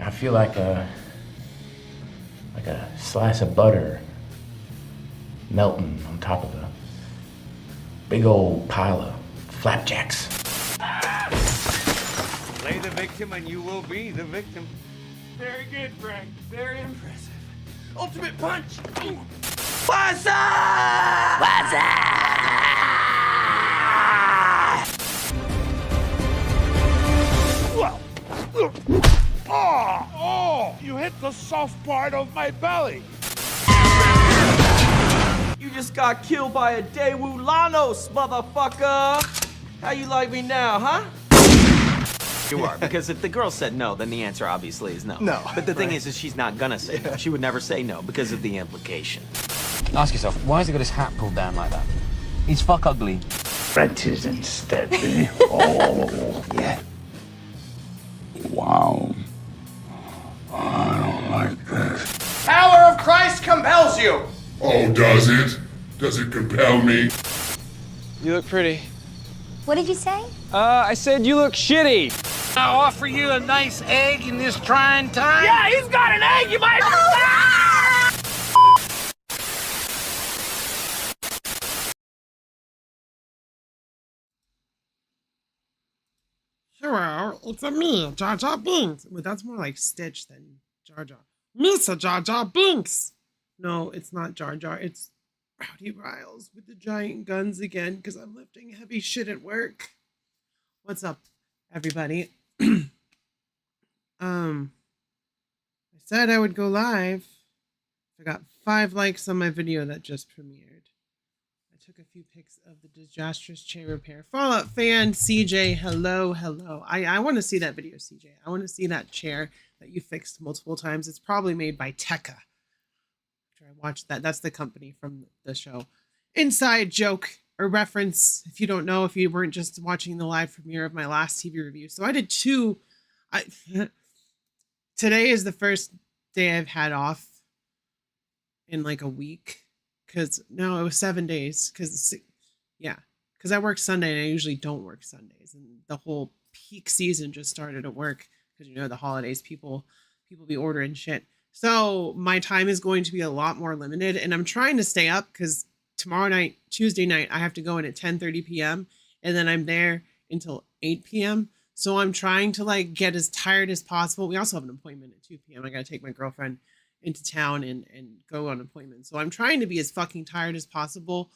I feel like a slice of butter melting on top of a big old pile of flapjacks. Play the victim and you will be the victim. Very good, Frank. Very impressive. Ultimate punch! What's up? What's up? Oh! You hit the soft part of my belly. You just got killed by a Daewoo Lanos, motherfucker! How you like me now, huh? You are, because if the girl said no, then the answer obviously is no. No. But the thing is she's not gonna say no. She would never say no because of the implication. Ask yourself, why has he got his hat pulled down like that? He's fuck ugly. Frenches instead, eh? Oh, yeah. Wow. I don't like this. Power of Christ compels you. Oh, does it? Does it compel me? You look pretty. What did you say? I said you look shitty. I offer you a nice egg in this trying time. Yeah, he's got an egg, you might. Hello, it's a me, Jar Jar Binks. Well, that's more like Stitch than Jar Jar. Misa Jar Jar Binks. No, it's not Jar Jar. It's Rowdy Riles with the giant guns again because I'm lifting heavy shit at work. What's up, everybody? I said I would go live. I got 5 likes on my video that just premiered. I took a few pics of the disastrous chair repair. Fallout fan CJ, hello. I want to see that video, CJ. I want to see that chair that you fixed multiple times. It's probably made by Tekka. After I watched that, that's the company from the show. Inside joke or reference, if you don't know, if you weren't just watching the live premiere of my last TV review. So I did 2. Today is the first day I've had off in like a week. Because no, it was 7 days. Because I work Sunday and I usually don't work Sundays. And the whole peak season just started at work because the holidays, people be ordering shit. So my time is going to be a lot more limited, and I'm trying to stay up because tomorrow night, Tuesday night, I have to go in at 10:30 p.m. and then I'm there until 8 p.m. So I'm trying to get as tired as possible. We also have an appointment at 2 p.m. I got to take my girlfriend into town and go on appointment. So I'm trying to be as fucking tired as possible.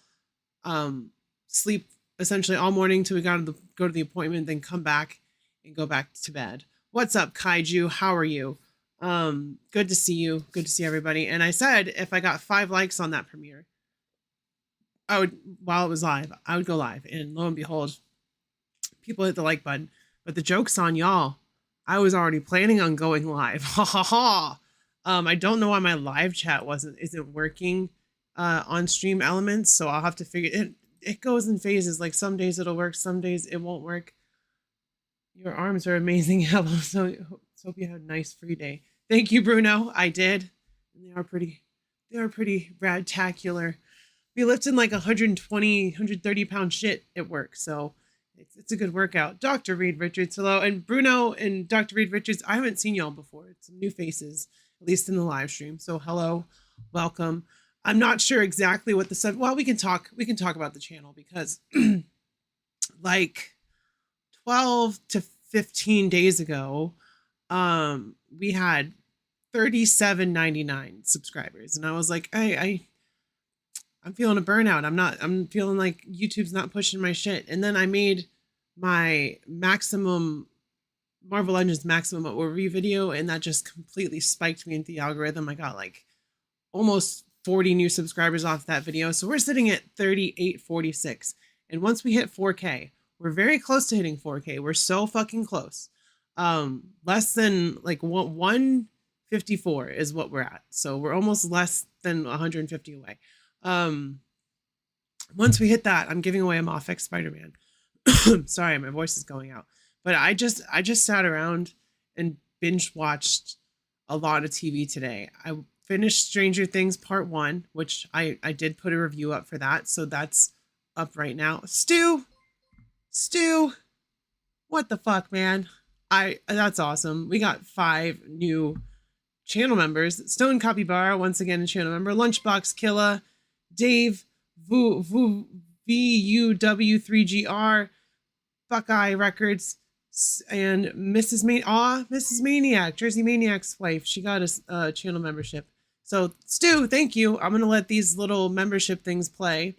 Sleep essentially all morning till we go to the appointment, then come back and go back to bed. What's up, Kaiju? How are you? Good to see you. Good to see everybody. And I said if I got 5 likes on that premiere, while it was live, I would go live. And lo and behold, people hit the like button. But the joke's on y'all. I was already planning on going live. Ha ha ha. I don't know why my live chat isn't working on Stream Elements, so I'll have to figure it. It goes in phases. Like some days it'll work, some days it won't work. Your arms are amazing. Hello. So hope you had a nice free day. Thank you, Bruno. I did. And they are pretty rad-tacular. We lifted like 120, 130 pound shit at work, so it's a good workout. Dr. Reed Richards, hello. And Bruno and Dr. Reed Richards, I haven't seen y'all before. It's some new faces, at least in the live stream. So hello, welcome. I'm not sure exactly what well, we can talk about the channel because like 12 to 15 days ago, we had 37.99 subscribers. And I was like, I'm feeling a burnout. I'm feeling like YouTube's not pushing my shit. And then I made my Marvel Legends maximum overview video, and that just completely spiked me into the algorithm. I got like almost 40 new subscribers off that video. So we're sitting at 3846. And once we hit 4K, we're very close to hitting 4K. We're so fucking close. Less than like 154 is what we're at. So we're almost less than 150 away. Once we hit that, I'm giving away a Moffic Spider-Man. Sorry, my voice is going out. But I just sat around and binge watched a lot of TV today. I finished Stranger Things Part 1, which I did put a review up for that. So that's up right now. Stu, what the fuck, man? That's awesome. We got 5 new channel members. Stone Capybara, once again a channel member. Lunchbox Killa, Dave, VUW3GR, Buckeye Records, and Mrs. Maniac, Jersey Maniac's wife. She got a channel membership. So Stu, thank you. I'm gonna let these little membership things play,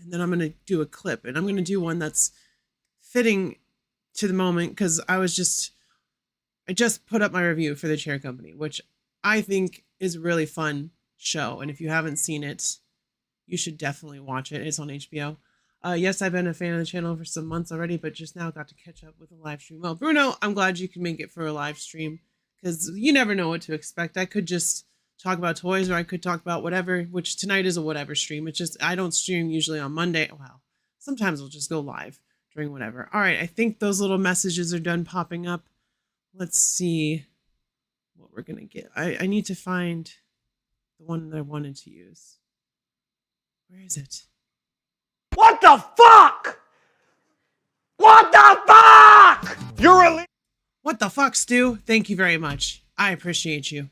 and then I'm gonna do a clip, and I'm gonna do one that's fitting to the moment because I just put up my review for The Chair Company, which I think is a really fun show. And if you haven't seen it, you should definitely watch it. It's on HBO. Yes, I've been a fan of the channel for some months already, but just now got to catch up with a live stream. Well, Bruno, I'm glad you can make it for a live stream because you never know what to expect. I could just talk about toys or I could talk about whatever, which tonight is a whatever stream. It's just, I don't stream usually on Monday. Well, sometimes I'll just go live during whatever. All right, I think those little messages are done popping up. Let's see what we're going to get. I need to find the one that I wanted to use. Where is it? What the fuck? What the fuck? You're a What the fuck, Stu? Thank you very much. I appreciate you.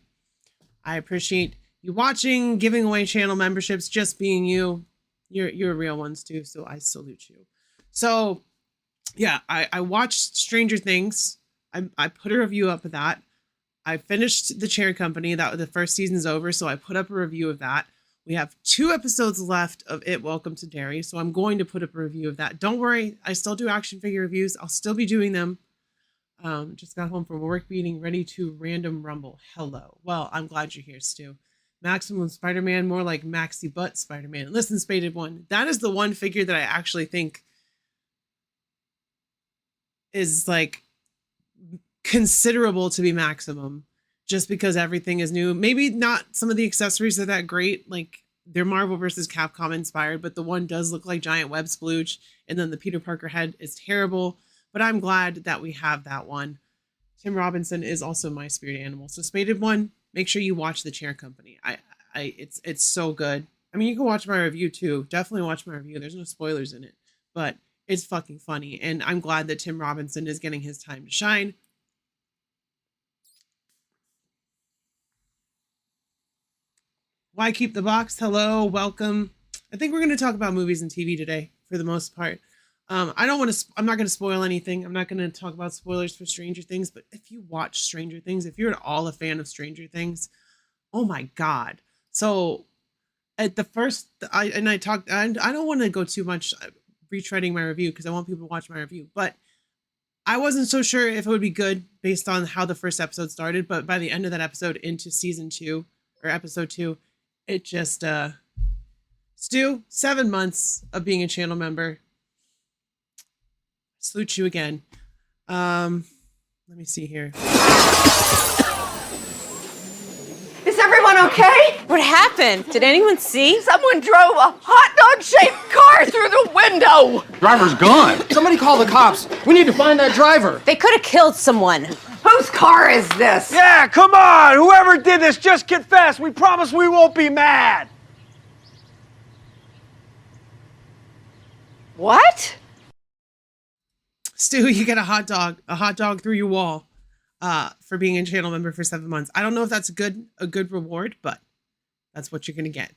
I appreciate you watching, giving away channel memberships, just being you. You're real ones too, so I salute you. So, yeah, I watched Stranger Things. I put a review up of that. I finished The Chair Company. That the first season's over, so I put up a review of that. We have 2 episodes left of It Welcome to Derry, so I'm going to put up a review of that. Don't worry, I still do action figure reviews. I'll still be doing them. Just got home from a work meeting, ready to random rumble. Hello. Well, I'm glad you're here, Stu. Maximum Spider-Man, more like Maxi Butt Spider-Man. Listen, Spaded One, that is the one figure that I actually think is like considerable to be maximum, just because everything is new. Maybe not some of the accessories are that great, like they're Marvel versus Capcom inspired, but the one does look like giant web splooge, and then the Peter Parker head is terrible. But I'm glad that we have that one. Tim Robinson is also my spirit animal. So Spaded One, make sure you watch The Chair Company. It's so good. I mean, you can watch my review too. Definitely watch my review. There's no spoilers in it, but it's fucking funny. And I'm glad that Tim Robinson is getting his time to shine. Why Keep the Box? Hello, welcome. I think we're going to talk about movies and TV today for the most part. I'm not going to spoil anything. I'm not going to talk about spoilers for Stranger Things, but if you watch Stranger Things, if you're at all a fan of Stranger Things, oh my God. So at the first, I don't want to go too much retreading my review because I want people to watch my review, but I wasn't so sure if it would be good based on how the first episode started, but by the end of that episode into season 2 or episode 2, it just, Stu, 7 months of being a channel member. Salute you again. Let me see here. Is everyone okay? What happened? Did anyone see? Someone drove a hot dog-shaped car through the window! Driver's gone. Somebody call the cops. We need to find that driver. They could have killed someone. Whose car is this? Yeah, come on. Whoever did this, just confess. We promise we won't be mad. What? Stu, you get a hot dog through your wall for being a channel member for 7 months. I don't know if that's a good reward, but that's what you're gonna get.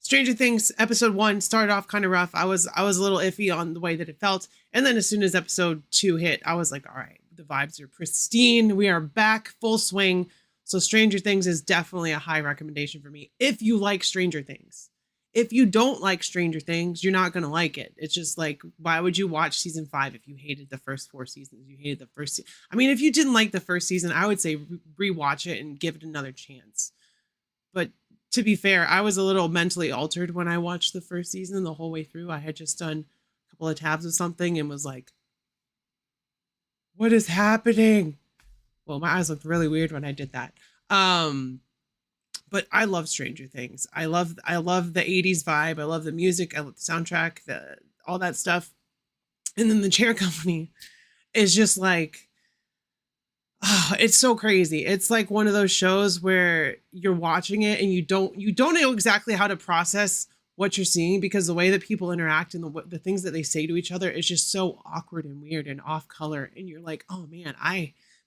Stranger Things episode 1 started off kind of rough. I was a little iffy on the way that it felt, and then as soon as episode 2 hit, I was like, all right, the vibes are pristine. We are back full swing. So Stranger Things is definitely a high recommendation for me if you like Stranger Things. If you don't like Stranger Things, you're not going to like it. It's just like, why would you watch season 5 if you hated the first 4 seasons? You hated the first I mean, if you didn't like the first season, I would say rewatch it and give it another chance. But to be fair, I was a little mentally altered when I watched the first season the whole way through. I had just done a couple of tabs of something and was like, what is happening? Well, my eyes looked really weird when I did that. But I love Stranger Things. I love the 80s vibe. I love the music. I love the soundtrack, all that stuff. And then The Chair Company is just like, oh, it's so crazy. It's like one of those shows where you're watching it and you don't know exactly how to process what you're seeing, because the way that people interact and the things that they say to each other is just so awkward and weird and off color. And you're like, oh man,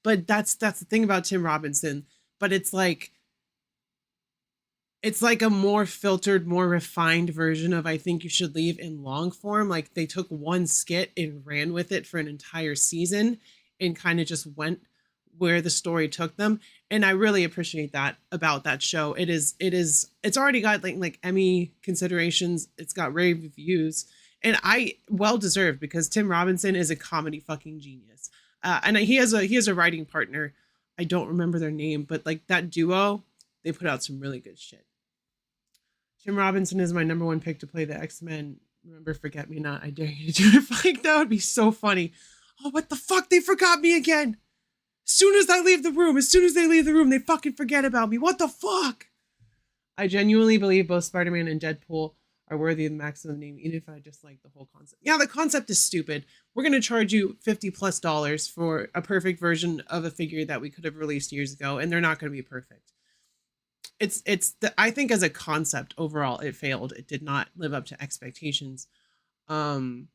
but that's the thing about Tim Robinson. But it's like a more filtered, more refined version of I Think You Should Leave in long form. Like they took one skit and ran with it for an entire season and kind of just went where the story took them. And I really appreciate that about that show. It's already got like Emmy considerations. It's got rave reviews, and well deserved, because Tim Robinson is a comedy fucking genius. And he has a writing partner. I don't remember their name, but like that duo, they put out some really good shit. Tim Robinson is my number one pick to play the X-Men. Remember, Forget Me Not. I dare you to do it. Like, that would be so funny. Oh, what the fuck? They forgot me again. As soon as they leave the room, they fucking forget about me. What the fuck? I genuinely believe both Spider-Man and Deadpool are worthy of the maximum name, even if I just like the whole concept. Yeah, the concept is stupid. We're going to charge you $50+ for a perfect version of a figure that we could have released years ago, and they're not going to be perfect. I think as a concept overall, it failed. It did not live up to expectations. But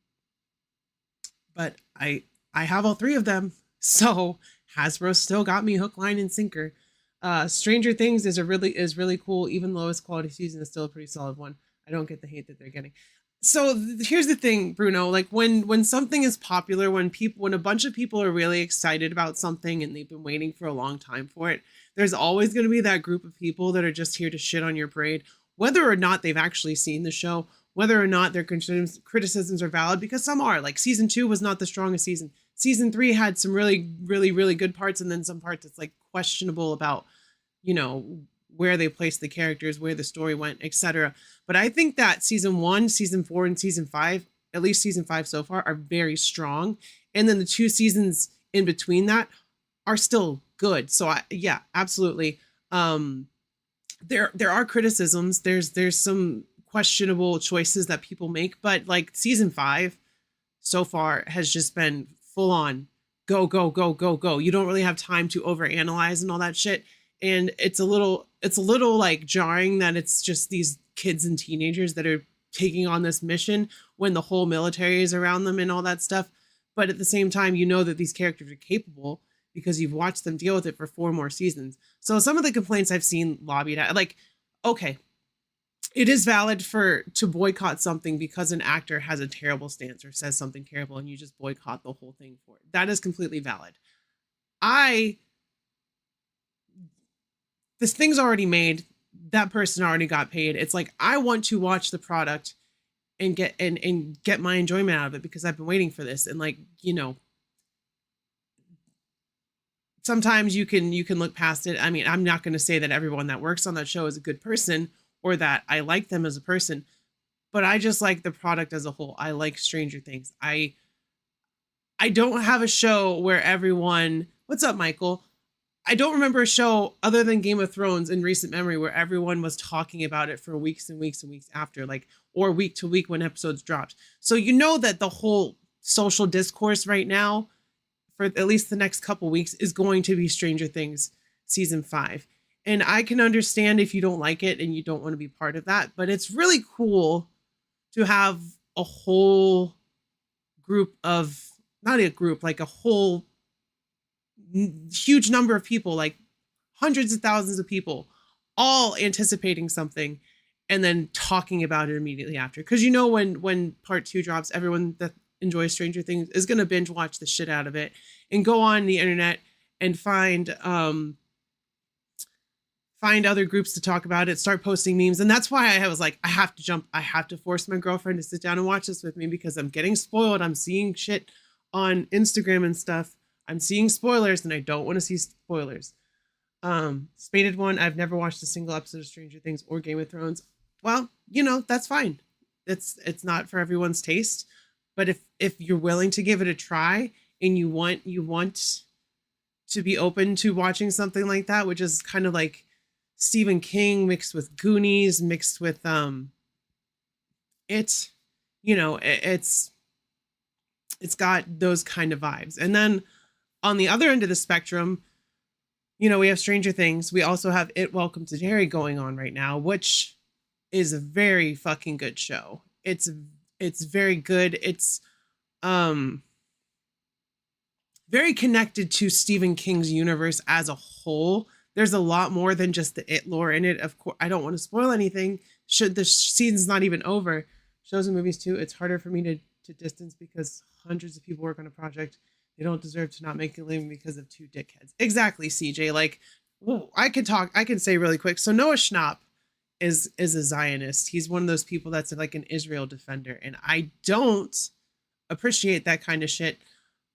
I have all three of them. So Hasbro still got me hook, line, and sinker. Stranger Things is really cool. Even lowest quality season is still a pretty solid one. I don't get the hate that they're getting. So here's the thing, Bruno. Like when something is popular, when a bunch of people are really excited about something and they've been waiting for a long time for it, there's always going to be that group of people that are just here to shit on your parade, whether or not they've actually seen the show, whether or not their criticisms are valid, because some are. Like season 2 was not the strongest season. Season 3 had some really, really, really good parts, and then some parts that's like questionable about, where they placed the characters, where the story went, etc. But I think that season 1, season 4, and season 5, at least season 5 so far, are very strong. And then the 2 seasons in between that are still good. So yeah, absolutely. There are criticisms. There's some questionable choices that people make, but like season 5 so far has just been full on go, go, go, go, go. You don't really have time to overanalyze and all that shit. And it's a little like jarring that it's just these kids and teenagers that are taking on this mission when the whole military is around them and all that stuff. But at the same time, that these characters are capable because you've watched them deal with it for 4 more seasons. So some of the complaints I've seen lobbied at, like, okay, it is valid to boycott something because an actor has a terrible stance or says something terrible and you just boycott the whole thing for it. That is completely valid. This thing's already made. That person already got paid. It's like, I want to watch the product and get my enjoyment out of it because I've been waiting for this. And like, sometimes you can look past it. I mean, I'm not going to say that everyone that works on that show is a good person or that I like them as a person, but I just like the product as a whole. I like Stranger Things. I don't have a show where everyone, what's up, Michael? I don't remember a show other than Game of Thrones in recent memory where everyone was talking about it for weeks and weeks and weeks after, like, or week to week when episodes dropped. So that the whole social discourse right now, for at least the next couple weeks, is going to be Stranger Things season 5. And I can understand if you don't like it and you don't want to be part of that, but it's really cool to have a whole group of, not a group, like a whole huge number of people, like hundreds of thousands of people, all anticipating something and then talking about it immediately after. Because when part 2 drops, everyone that enjoys Stranger Things is going to binge watch the shit out of it and go on the internet and find other groups to talk about it, start posting memes. And that's why I was like, I have to force my girlfriend to sit down and watch this with me because I'm getting spoiled. I'm seeing shit on Instagram and stuff. I'm seeing spoilers and I don't want to see spoilers. Spaded one, I've never watched a single episode of Stranger Things or Game of Thrones. Well, that's fine. It's not for everyone's taste. But if you're willing to give it a try and you want to be open to watching something like that, which is kind of like Stephen King mixed with Goonies, mixed with it's got those kind of vibes. And then on the other end of the spectrum, we have Stranger Things. We also have It Welcome to Derry going on right now, which is a very fucking good show. It's very good. It's very connected to Stephen King's universe as a whole. There's a lot more than just the It lore in it. Of course, I don't want to spoil anything. Should the season's not even over. Shows and movies too. It's harder for me to distance because hundreds of people work on a project. They don't deserve to not make a living because of two dickheads. Exactly, CJ. Like, well, I can say really quick. So Noah Schnapp is a Zionist. He's one of those people that's like an Israel defender, and I don't appreciate that kind of shit.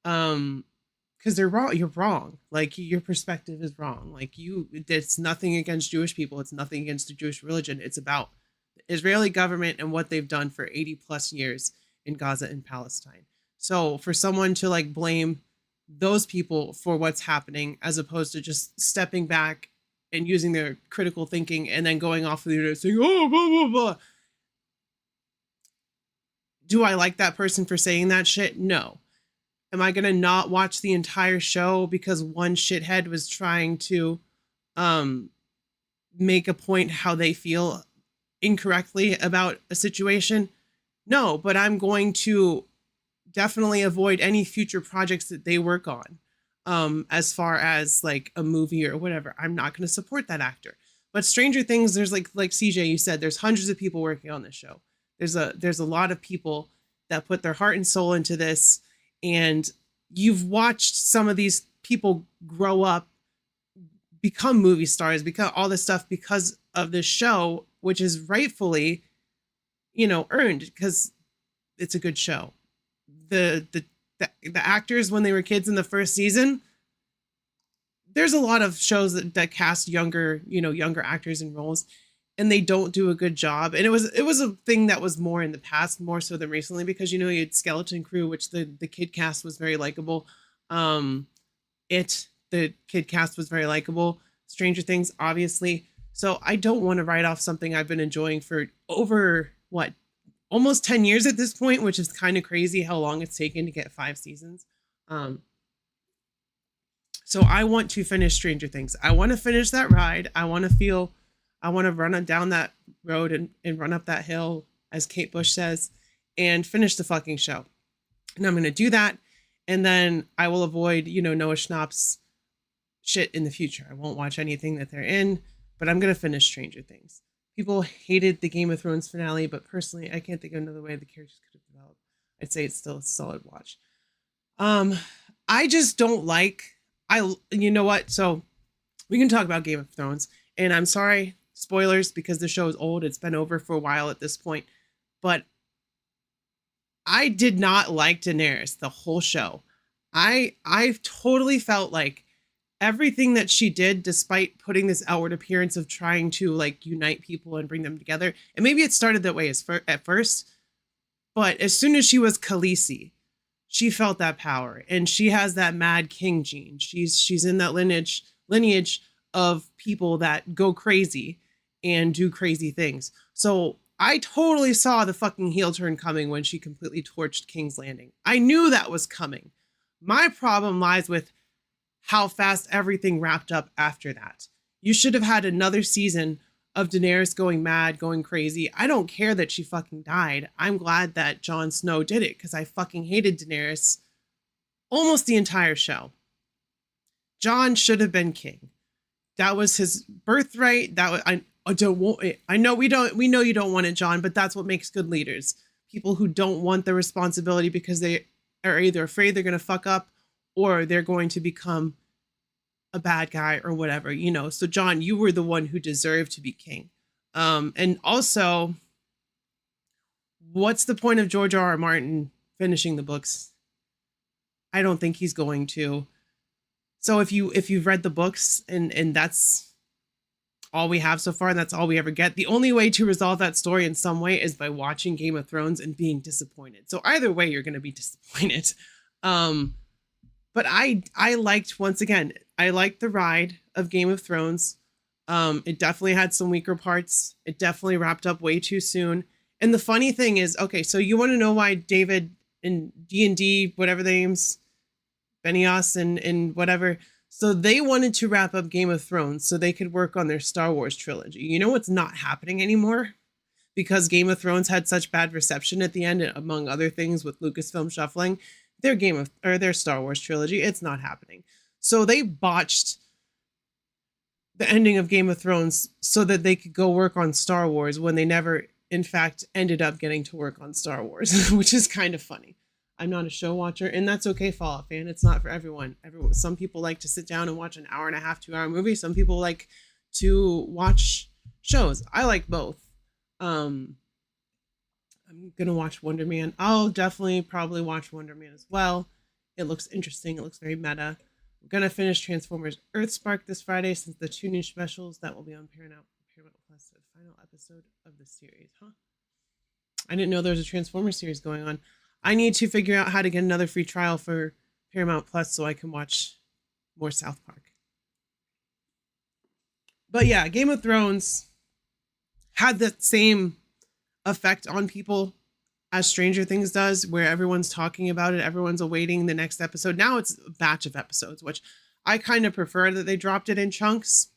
Because they're wrong. You're wrong. Like, your perspective is wrong. Like, it's nothing against Jewish people. It's nothing against the Jewish religion. It's about the Israeli government and what they've done for 80 plus years in Gaza and Palestine. So for someone to like blame those people for what's happening, as opposed to just stepping back and using their critical thinking and then going off of the internet saying, oh, blah, blah, blah. Do I like that person for saying that shit? No. Am I going to not watch the entire show because one shithead was trying to make a point how they feel incorrectly about a situation? No, but I'm going to definitely avoid any future projects that they work on. As far as like a movie or whatever, I'm not going to support that actor. But Stranger Things, there's like CJ, you said, there's hundreds of people working on this show. There's a lot of people that put their heart and soul into this. And you've watched some of these people grow up, become movie stars, become all this stuff because of this show, which is rightfully, earned because it's a good show. The actors, when they were kids in the first season, there's a lot of shows that cast younger actors in roles, and they don't do a good job. And it was a thing that was more in the past, more so than recently, because you had Skeleton Crew, which the kid cast was very likable. The kid cast was very likable. Stranger Things, obviously. So I don't want to write off something I've been enjoying for over almost 10 years at this point, which is kind of crazy how long it's taken to get 5 seasons. So I want to finish Stranger Things. I want to finish that ride. I want to run down that road and run up that hill, as Kate Bush says, and finish the fucking show. And I'm going to do that. And then I will avoid, Noah Schnapp's shit in the future. I won't watch anything that they're in, but I'm going to finish Stranger Things. People hated the Game of Thrones finale, but personally, I can't think of another way the characters could have developed. I'd say it's still a solid watch. I just don't like, you know what? So we can talk about Game of Thrones, and I'm sorry, spoilers, because the show is old. It's been over for a while at this point, but I did not like Daenerys the whole show. I totally felt like everything that she did, despite putting this outward appearance of trying to like unite people and bring them together, and maybe it started that way at first, but as soon as she was Khaleesi, she felt that power, and she has that Mad King gene. She's in that lineage of people that go crazy and do crazy things. So I totally saw the fucking heel turn coming when she completely torched King's Landing. I knew that was coming. My problem lies with how fast everything wrapped up after that. You should have had another season of Daenerys going mad, going crazy. I don't care that she fucking died. I'm glad that Jon Snow did it, because I fucking hated Daenerys almost the entire show. Jon should have been king. That was his birthright. I don't want it. I know we know you don't want it, Jon, but that's what makes good leaders. People who don't want the responsibility because they are either afraid they're going to fuck up or they're going to become a bad guy or whatever, So Jon, you were the one who deserved to be king. And also, what's the point of George R.R. Martin finishing the books? I don't think he's going to. So if you've read the books and that's all we have so far, and that's all we ever get, the only way to resolve that story in some way is by watching Game of Thrones and being disappointed. So either way, you're going to be disappointed. But I liked, once again, I liked the ride of Game of Thrones. It definitely had some weaker parts. It definitely wrapped up way too soon. And the funny thing is, okay, so you want to know why David and D&D, whatever the names, Benioff and whatever, so they wanted to wrap up Game of Thrones so they could work on their Star Wars trilogy. You know what's not happening anymore? because Game of Thrones had such bad reception at the end, among other things, with Lucasfilm shuffling their Star Wars trilogy. It's not happening. So they botched the ending of Game of Thrones so that they could go work on Star Wars when they never, in fact, ended up getting to work on Star Wars, which is kind of funny. I'm not a show watcher, and that's okay, Fallout fan. It's not for everyone. Some people like to sit down and watch an hour and a half, 2 hour movie. Some people like to watch shows. I like both. I'm gonna watch Wonder Man. I'll definitely probably watch Wonder Man as well. It looks interesting. It looks very meta. We're gonna finish Transformers Earthspark this Friday, since the 2 new specials that will be on Paramount Plus, the final episode of the series. I didn't know there was a Transformers series going on. I need to figure out how to get another free trial for Paramount Plus so I can watch more South Park. But yeah, Game of Thrones had that same effect on people as Stranger Things does, where everyone's talking about it, everyone's awaiting the next episode. Now it's a batch of episodes, which I kind of prefer that they dropped it in chunks,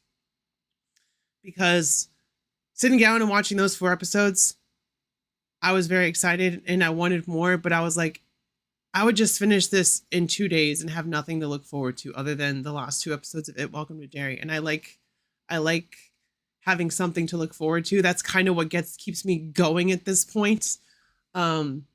because sitting down and watching those 4 episodes, I was very excited and I wanted more, but I was like, I would just finish this in 2 days and have nothing to look forward to other than the last 2 episodes of It Welcome to Derry. And I like having something to look forward to. That's kind of what keeps me going at this point. Game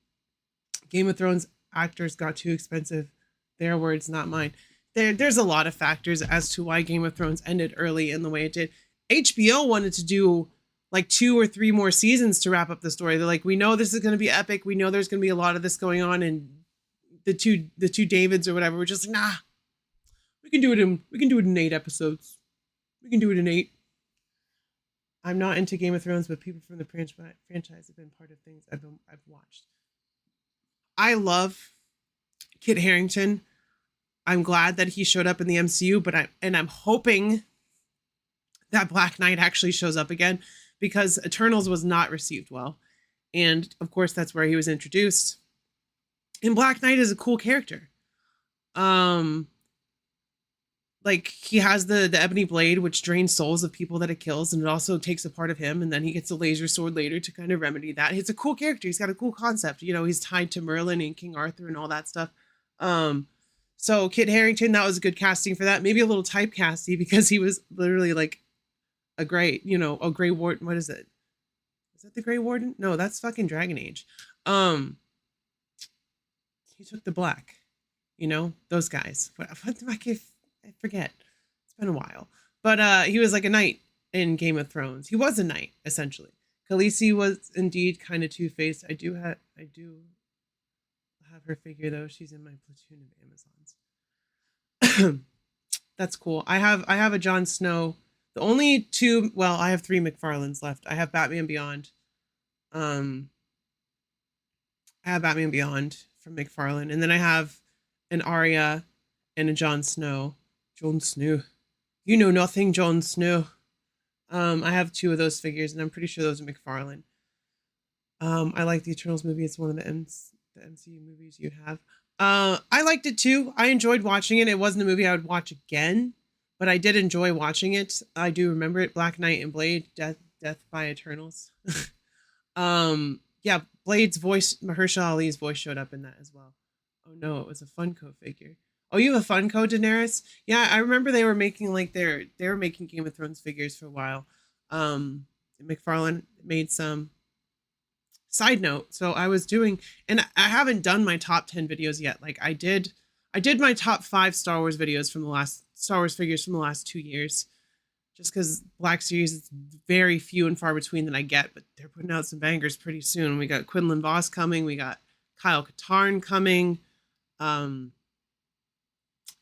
of Thrones actors got too expensive. Their words, not mine. There's a lot of factors as to why Game of Thrones ended early in the way it did. HBO wanted to do like 2 or 3 more seasons to wrap up the story. They're like, we know this is going to be epic. We know there's going to be a lot of this going on, and the two Davids or whatever were just like, nah, we can do it in 8 episodes. We can do it in 8. I'm not into Game of Thrones, but people from the franchise have been part of things I've watched. I love Kit Harington. I'm glad that he showed up in the MCU, but I'm hoping that Black Knight actually shows up again, because Eternals was not received well. And of course, that's where he was introduced. And Black Knight is a cool character. Like, he has the ebony blade, which drains souls of people that it kills, and it also takes a part of him, and then he gets a laser sword later to kind of remedy that. He's a cool character. He's got a cool concept. You know, he's tied to Merlin and King Arthur and all that stuff. So Kit Harington, that was a good casting for that. Maybe a little typecasty, because he was literally like a Grey Warden. What is it? Is that the Grey Warden? No, that's fucking Dragon Age. He took the black, those guys. What I forget. It's been a while. But he was like a knight in Game of Thrones. He was a knight, essentially. Khaleesi was indeed kind of two-faced. I do have her figure, though. She's in my platoon of Amazons. That's cool. I have a Jon Snow. The only 2, well, I have 3 McFarlanes left. I have Batman Beyond. I have Batman Beyond from McFarlane, and then I have an Arya and a Jon Snow. Jon Snow. You know nothing, Jon Snow. I have 2 of those figures, and I'm pretty sure those are McFarlane. I like the Eternals movie. It's one of the MCU movies you have. I liked it too. I enjoyed watching it. It wasn't a movie I would watch again, but I did enjoy watching it. I do remember it. Black Knight and Blade, Death by Eternals. Yeah, Blade's voice, Mahershala Ali's voice showed up in that as well. Oh no, it was a Funko figure. Oh, you have a Funko, Daenerys? Yeah, I remember they were making making Game of Thrones figures for a while. McFarlane made some. Side note, so I was doing, and I haven't done my top 10 videos yet. Like I did my top 5 Star Wars figures from the last 2 years, just because Black Series is very few and far between that I get, but they're putting out some bangers pretty soon. We got Quinlan Voss coming, we got Kyle Katarn coming.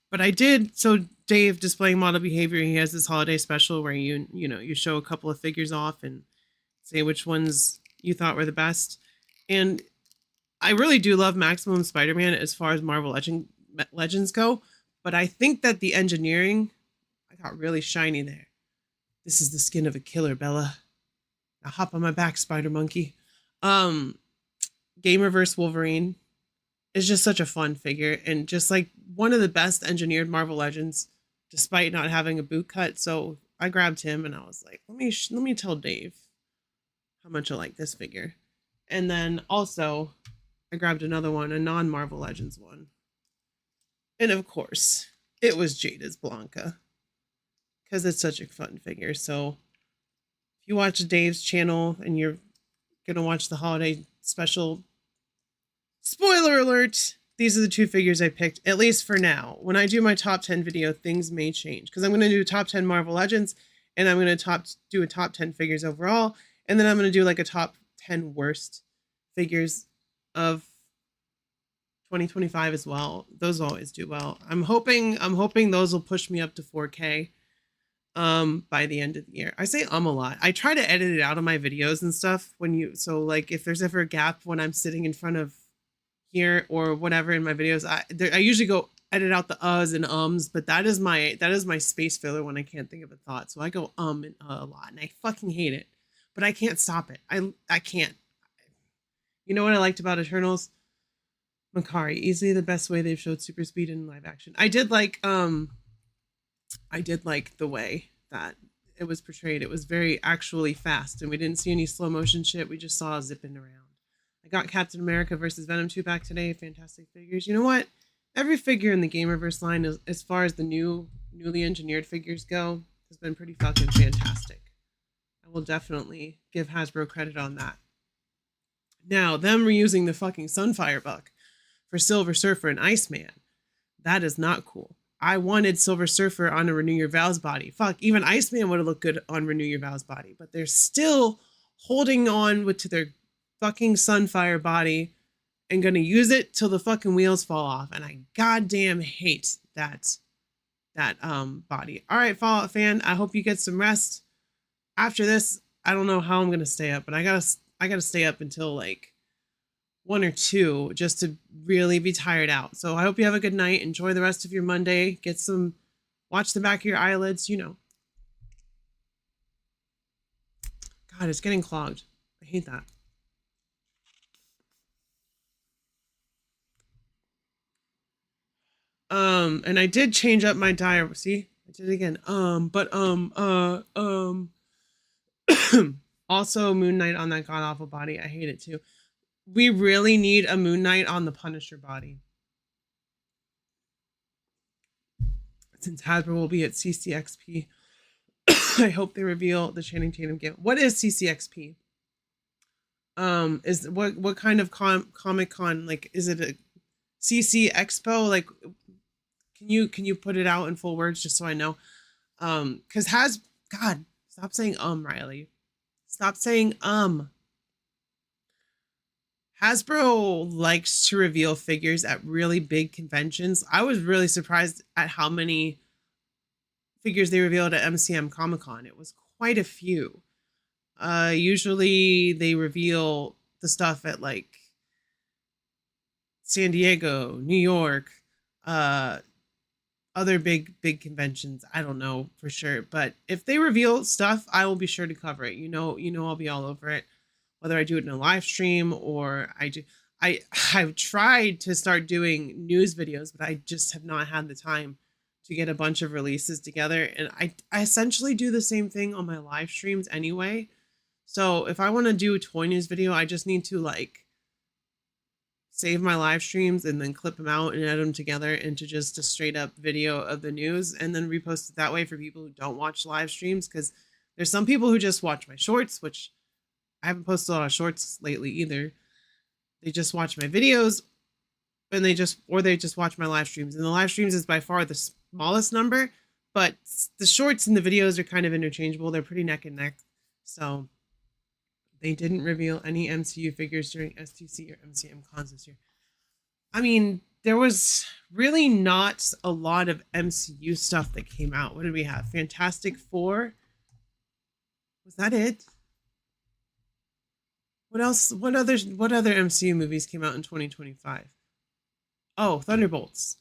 But I did, so Dave Displaying Model Behavior, he has this holiday special where you show a couple of figures off and say which ones you thought were the best. And I really do love Maximum Spider-Man as far as Marvel Legends go, but I think that the engineering, I got really shiny there. This is the skin of a killer, Bella. Now hop on my back, Spider Monkey. Gamerverse Wolverine is just such a fun figure, and just like one of the best engineered Marvel Legends, despite not having a boot cut. So I grabbed him and I was like, let me tell Dave how much I like this figure. And then also, I grabbed another one, a non-Marvel Legends one. And of course, it was Jada's Blanca. Because it's such a fun figure. So, if you watch Dave's channel and you're going to watch the holiday special, spoiler alert, these are the 2 figures I picked, at least for now. When I do my top 10 video, things may change. Because I'm going to do top 10 Marvel Legends, and I'm going to do a top 10 figures overall. And then I'm going to do like a top 10 worst figures of 2025 as well. Those always do well. I'm hoping those will push me up to 4K by the end of the year. I say a lot. I try to edit it out of my videos and stuff so like if there's ever a gap when I'm sitting in front of here or whatever in my videos, I usually go edit out the uhs and ums, but that is my space filler when I can't think of a thought. So I go and a lot, and I fucking hate it, but I can't stop it. I can't. You know what I liked about Eternals? Makari, easily the best way they've showed super speed in live action. I did like the way that it was portrayed. It was very actually fast, and we didn't see any slow motion shit. We just saw zipping around. I got Captain America versus Venom 2 back today. Fantastic figures. You know what? Every figure in the Gamerverse line, as far as the newly engineered figures go, has been pretty fucking fantastic. I will definitely give Hasbro credit on that. Now, them reusing the fucking Sunfire Buck for Silver Surfer and Iceman, that is not cool. I wanted Silver Surfer on a Renew Your Vows body. Fuck, even Iceman would have looked good on Renew Your Vows body, but they're still holding on to their fucking Sunfire body and gonna use it till the fucking wheels fall off. And I goddamn hate that body. All right, Fallout fan, I hope you get some rest. After this, I don't know how I'm gonna stay up, but I gotta stay up until like 1 or 2 just to really be tired out. So I hope you have a good night. Enjoy the rest of your Monday. Watch the back of your eyelids, you know. God, it's getting clogged. I hate that. And I did change up my diary. See, I did it again. Also Moon Knight on that god awful body. I hate it too. We really need a Moon Knight on the Punisher body. Since Hasbro will be at CCXP, I hope they reveal the Channing Tatum game. What is CCXP? Is what kind of Comic Con? Like, is it a CC Expo? Like, can you put it out in full words just so I know? Because God, stop saying Riley. Stop saying Hasbro likes to reveal figures at really big conventions. I was really surprised at how many figures they revealed at MCM Comic Con. It was quite a few. Usually they reveal the stuff at like San Diego, New York, other big conventions. I don't know for sure, but if they reveal stuff, I will be sure to cover it. You know, I'll be all over it. Whether I do it in a live stream or I've tried to start doing news videos, but I just have not had the time to get a bunch of releases together. And I essentially do the same thing on my live streams anyway. So if I want to do a toy news video, I just need to like save my live streams and then clip them out and edit them together into just a straight up video of the news and then repost it that way for people who don't watch live streams. Because there's some people who just watch my shorts, which I haven't posted a lot of shorts lately either. They just watch my videos and they just watch my live streams. And the live streams is by far the smallest number, but the shorts and the videos are kind of interchangeable. They're pretty neck and neck. So they didn't reveal any MCU figures during STC or MCM cons this year. I mean, there was really not a lot of MCU stuff that came out. What did we have? Fantastic Four? Was that it? What else? What other MCU movies came out in 2025? Oh, Thunderbolts.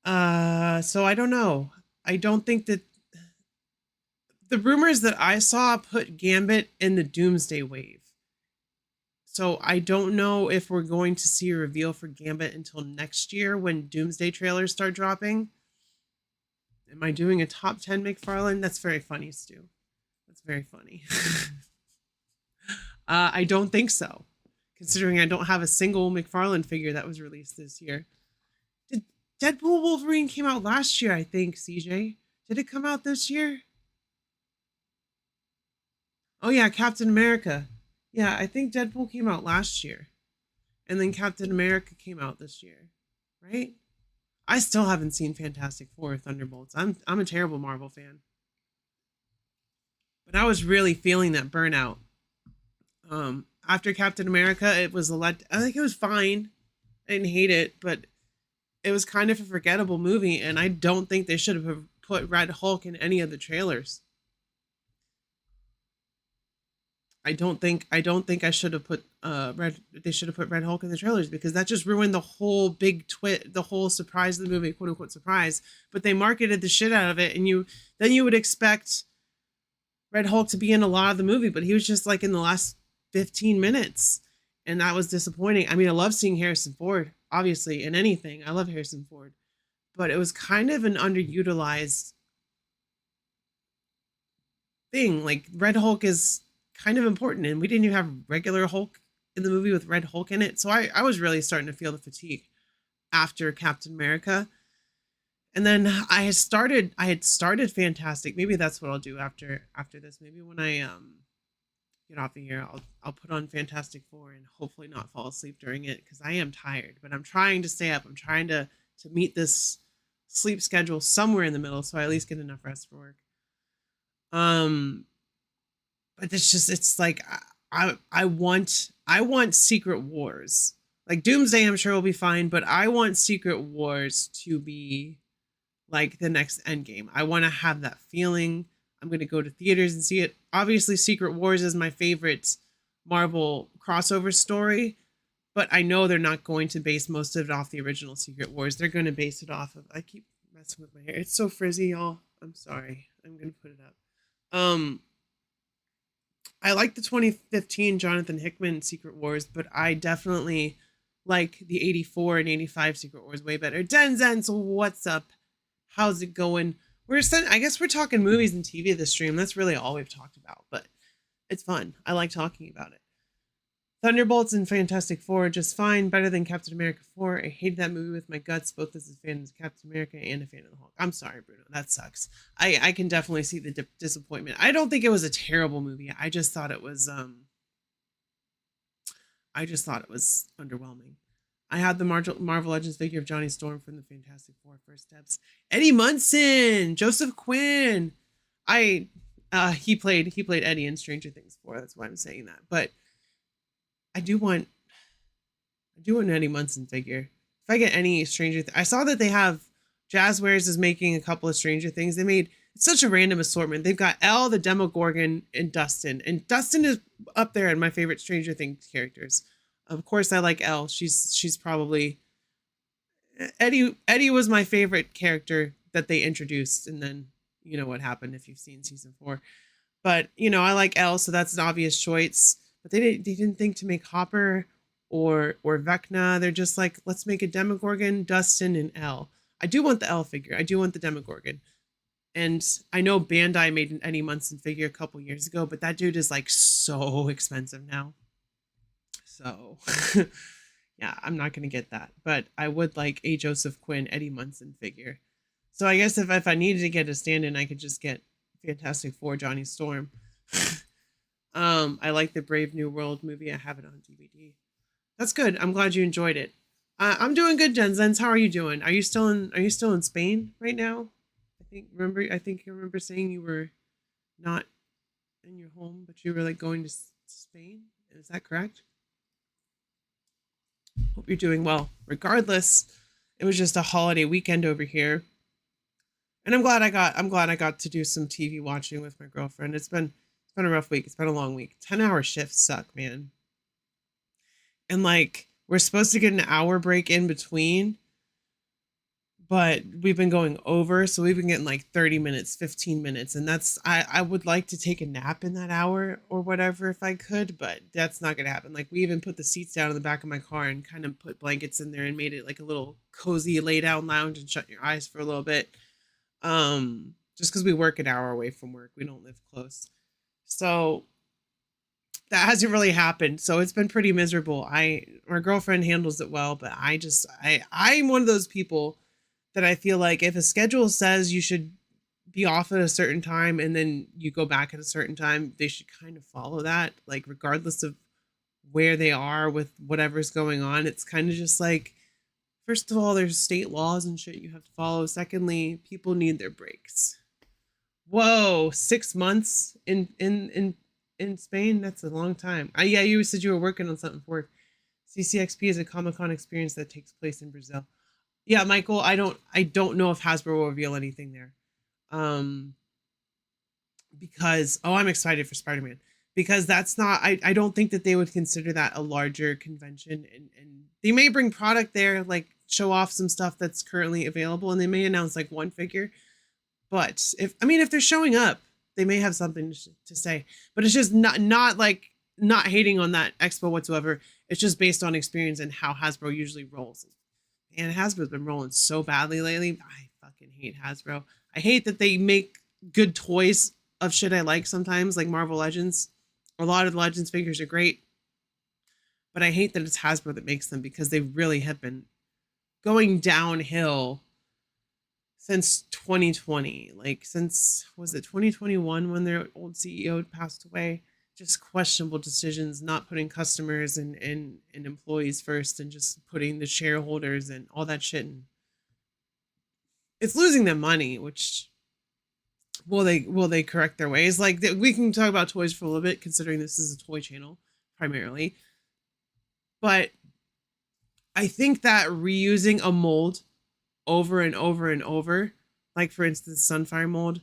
So I don't know. I don't think that the rumors that I saw put Gambit in the Doomsday Wave. So I don't know if we're going to see a reveal for Gambit until next year when Doomsday trailers start dropping. Am I doing a top 10 McFarlane? That's very funny, Stu. That's very funny. I don't think so, considering I don't have a single McFarlane figure that was released this year. Did Deadpool Wolverine came out last year, I think, CJ? Did it come out this year? Oh yeah, Captain America. Yeah, I think Deadpool came out last year. And then Captain America came out this year, right? I still haven't seen Fantastic Four or Thunderbolts. I'm a terrible Marvel fan. But I was really feeling that burnout. After Captain America, it was I think it was fine. I didn't hate it, but it was kind of a forgettable movie, and I don't think they should have put Red Hulk in any of the trailers. I don't think I should have put they should have put Red Hulk in the trailers, because that just ruined the whole the whole surprise of the movie, quote unquote surprise. But they marketed the shit out of it, and you would expect Red Hulk to be in a lot of the movie, but he was just like in the last 15 minutes, and that was disappointing. I mean, I love seeing Harrison Ford, obviously, in anything. I love Harrison Ford, but it was kind of an underutilized thing. Like, Red Hulk is kind of important, and we didn't even have regular Hulk in the movie with Red Hulk in it. So I was really starting to feel the fatigue after Captain America. And then I had started Fantastic. Maybe that's what I'll do after this. Maybe when I get off of here, I'll put on Fantastic Four and hopefully not fall asleep during it, because I am tired, but I'm trying to stay up. I'm trying to meet this sleep schedule somewhere in the middle, so I at least get enough rest for work. But it's like I want Secret Wars. Like, Doomsday I'm sure will be fine, but I want Secret Wars to be like the next Endgame. I want to have that feeling. I'm going to go to theaters and see it. Obviously, Secret Wars is my favorite Marvel crossover story, but I know they're not going to base most of it off the original Secret Wars. They're going to base it off of... I keep messing with my hair. It's so frizzy, y'all. I'm sorry. I'm going to put it up. I like the 2015 Jonathan Hickman Secret Wars, but I definitely like the 84 and 85 Secret Wars way better. Denzen, so what's up? How's it going? I guess we're talking movies and TV this stream. That's really all we've talked about, but it's fun. I like talking about it. Thunderbolts and Fantastic Four are just fine. Better than Captain America 4. I hated that movie with my guts, both as a fan of Captain America and a fan of the Hulk. I'm sorry, Bruno. That sucks. I can definitely see the disappointment. I don't think it was a terrible movie. I just thought it was underwhelming. I had the Marvel Legends figure of Johnny Storm from the Fantastic Four First Steps. Eddie Munson, Joseph Quinn. He played Eddie in Stranger Things 4. That's why I'm saying that. But I do want an Eddie Munson figure. If I get any I saw that they have Jazzwares is making a couple of Stranger Things. It's such a random assortment. They've got Elle, the Demogorgon, and Dustin. And Dustin is up there in my favorite Stranger Things characters. Of course, I like Elle. She's probably... Eddie was my favorite character that they introduced, and then you know what happened if you've seen season 4. But I like Elle, so that's an obvious choice. But they didn't think to make Hopper or Vecna. They're just like, let's make a Demogorgon, Dustin, and Elle. I do want the Elle figure. I do want the Demogorgon. And I know Bandai made an Eddie Munson figure a couple years ago, but that dude is like so expensive now. So yeah, I'm not going to get that. But I would like a Joseph Quinn Eddie Munson figure. So I guess if I needed to get a stand-in, I could just get Fantastic Four Johnny Storm. I like the Brave New World movie. I have it on DVD. That's good. I'm glad you enjoyed it. I'm doing good, Jenzens. How are you doing? Are you still in Spain right now? I think you remember saying you were not in your home, but you were like going to Spain. Is that correct? Hope you're doing well. Regardless, it was just a holiday weekend over here. And I'm glad I got to do some TV watching with my girlfriend. It's been a rough week. It's been a long week. 10-hour shifts suck, man. And like, we're supposed to get an hour break in between, but we've been going over, so we've been getting like 30 minutes, 15 minutes. And that's, I would like to take a nap in that hour or whatever if I could, but that's not going to happen. Like, we even put the seats down in the back of my car and kind of put blankets in there and made it like a little cozy lay down lounge and shut your eyes for a little bit. Just because we work an hour away from work. We don't live close. So that hasn't really happened. So it's been pretty miserable. My girlfriend handles it well, but I'm one of those people that I feel like if a schedule says you should be off at a certain time and then you go back at a certain time, they should kind of follow that, like regardless of where they are with whatever's going on. It's kind of just like, first of all, there's state laws and shit you have to follow. Secondly, people need their breaks. Whoa, 6 months in Spain? That's a long time. Yeah, you said you were working on something for CCXP is a Comic-Con experience that takes place in Brazil. Yeah, Michael, I don't know if Hasbro will reveal anything there. Because I'm excited for Spider-Man. Because that's not I don't think that they would consider that a larger convention, and they may bring product there, like show off some stuff that's currently available, and they may announce like one figure. But if they're showing up, they may have something to say. But it's just not like not hating on that expo whatsoever. It's just based on experience and how Hasbro usually rolls. And Hasbro's been rolling so badly lately. I fucking hate Hasbro. I hate that they make good toys of shit I like sometimes, like Marvel Legends. A lot of the Legends figures are great. But I hate that it's Hasbro that makes them, because they really have been going downhill since 2020. Like, since, was it 2021 when their old CEO passed away? Just questionable decisions, not putting customers and employees first, and just putting the shareholders and all that shit. And it's losing them money, which will they correct their ways? Like, we can talk about toys for a little bit, considering this is a toy channel primarily. But I think that reusing a mold over and over and over, like for instance, Sunfire mold,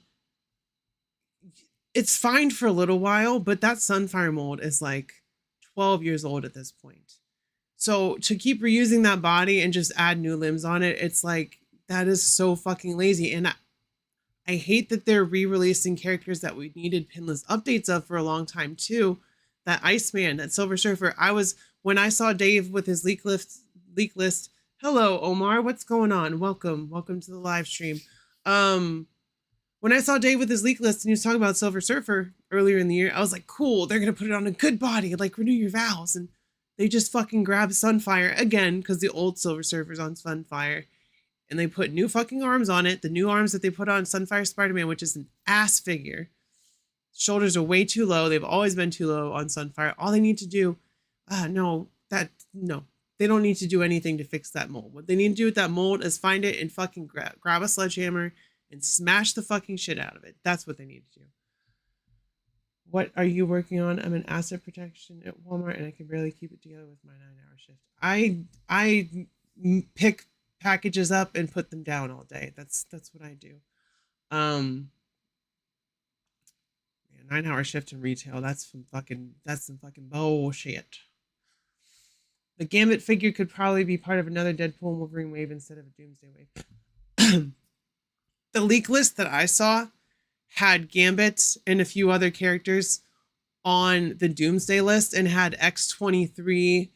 it's fine for a little while, but that Sunfire mold is like 12 years old at this point. So to keep reusing that body and just add new limbs on it, it's like, that is so fucking lazy. And I hate that they're re-releasing characters that we needed pinless updates of for a long time too. That Iceman, that Silver Surfer. When I saw Dave with his leak list. Hello, Omar. What's going on? Welcome to the live stream. When I saw Dave with his leak list and he was talking about Silver Surfer earlier in the year, I was like, cool, they're going to put it on a good body, like renew your vows. And they just fucking grabbed Sunfire again, because the old Silver Surfer's on Sunfire. And they put new fucking arms on it. The new arms that they put on Sunfire Spider-Man, which is an ass figure. Shoulders are way too low. They've always been too low on Sunfire. All they need to do, no. They don't need to do anything to fix that mold. What they need to do with that mold is find it and fucking grab a sledgehammer and smash the fucking shit out of it. That's what they need to do. What are you working on? I'm in asset protection at Walmart, and I can barely keep it together with my 9-hour shift. I pick packages up and put them down all day. That's what I do. 9-hour shift in retail. That's some fucking bullshit. The Gambit figure could probably be part of another Deadpool and Wolverine wave instead of a Doomsday wave. The leak list that I saw had Gambit and a few other characters on the Doomsday list, and had X-23